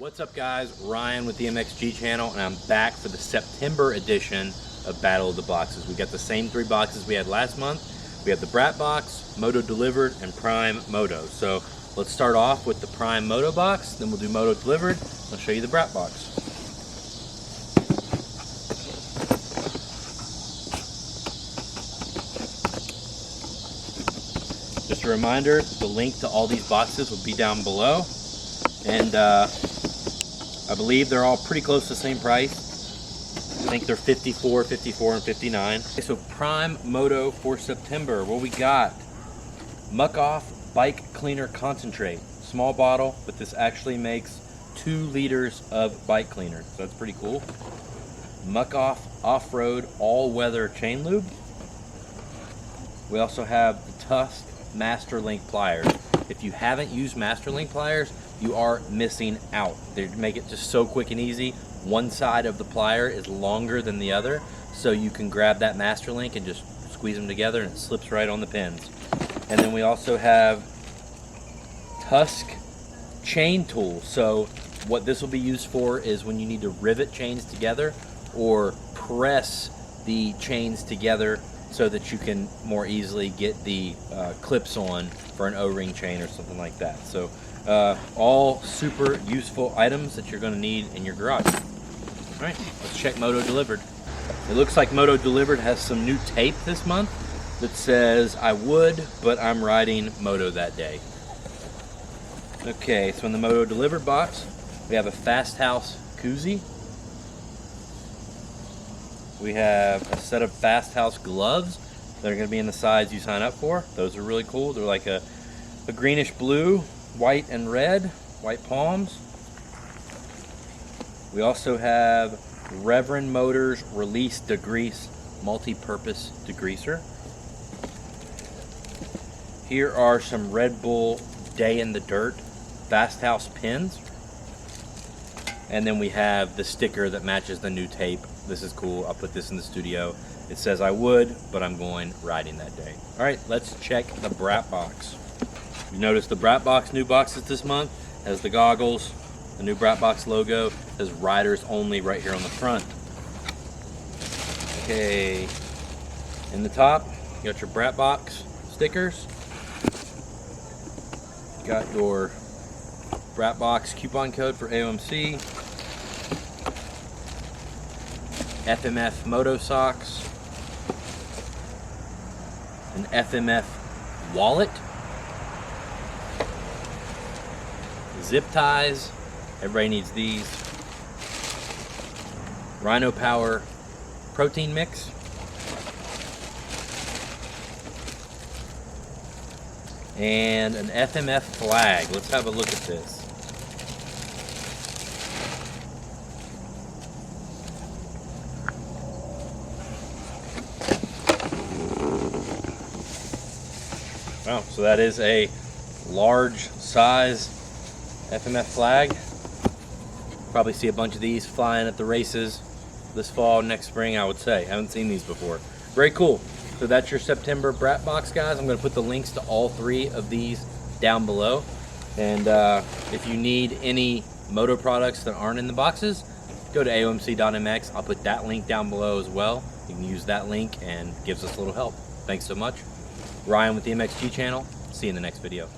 What's up guys, Ryan with the MXG channel, and I'm back for the September edition of Battle of the Boxes. We got the same three boxes we had last month. We have the Brat Box, Moto Delivered, and Prime Moto. So let's start off with the Prime Moto box, then we'll do Moto Delivered. I'll show you the Brat Box. Just a reminder, the link to all these boxes will be down below. And I believe they're all pretty close to the same price. I think they're 54, 54, and 59. Okay, so Prime Moto for September. What we got? Muck Off Bike Cleaner Concentrate. Small bottle, but this actually makes 2 liters of bike cleaner. So that's pretty cool. Muck Off Off-Road All-Weather Chain Lube. We also have the Tusk Master Link Pliers. If you haven't used Master Link Pliers, you are missing out. They make it just so quick and easy. One side of the plier is longer than the other, so you can grab that Master Link and just squeeze them together and it slips right on the pins. And then we also have Tusk Chain Tool. So what this will be used for is when you need to rivet chains together or press the chains together so that you can more easily get the clips on for an O-ring chain or something like that. So all super useful items that you're going to need in your garage. All right, let's check Moto Delivered. It looks like Moto Delivered has some new tape this month that says, "I would, but I'm riding Moto that day." Okay, so in the Moto Delivered box, we have a Fast House koozie. We have a set of Fast House gloves that are going to be in the size you sign up for. Those are really cool. They're like a greenish blue, white and red, white palms. We also have Reverend Motors Release Degrease multi-purpose degreaser. Here are some Red Bull Day in the Dirt Fast House pins. And then we have the sticker that matches the new tape. This is cool. I'll put this in the studio. It says, "I would, but I'm going riding that day." All right, let's check the Brat Box. You notice the Brat Box new boxes this month has the goggles, the new Brat Box logo, says riders only right here on the front. Okay, in the top, you got your Brat Box stickers. You got your Brat Box coupon code for AOMC. FMF Moto socks. An FMF wallet. Zip ties. Everybody needs these. Rhino Power protein mix. And an FMF flag. Let's have a look at this. Wow, so that is a large size FMF flag. Probably see a bunch of these flying at the races this fall, next spring, I would say. Haven't seen these before. Very cool. So that's your September Brat Box, guys. I'm going to put the links to all 3 of these down below. And if you need any moto products that aren't in the boxes, go to aomc.mx. I'll put that link down below as well. You can use that link and it gives us a little help. Thanks so much. Ryan with the MXG channel. See you in the next video.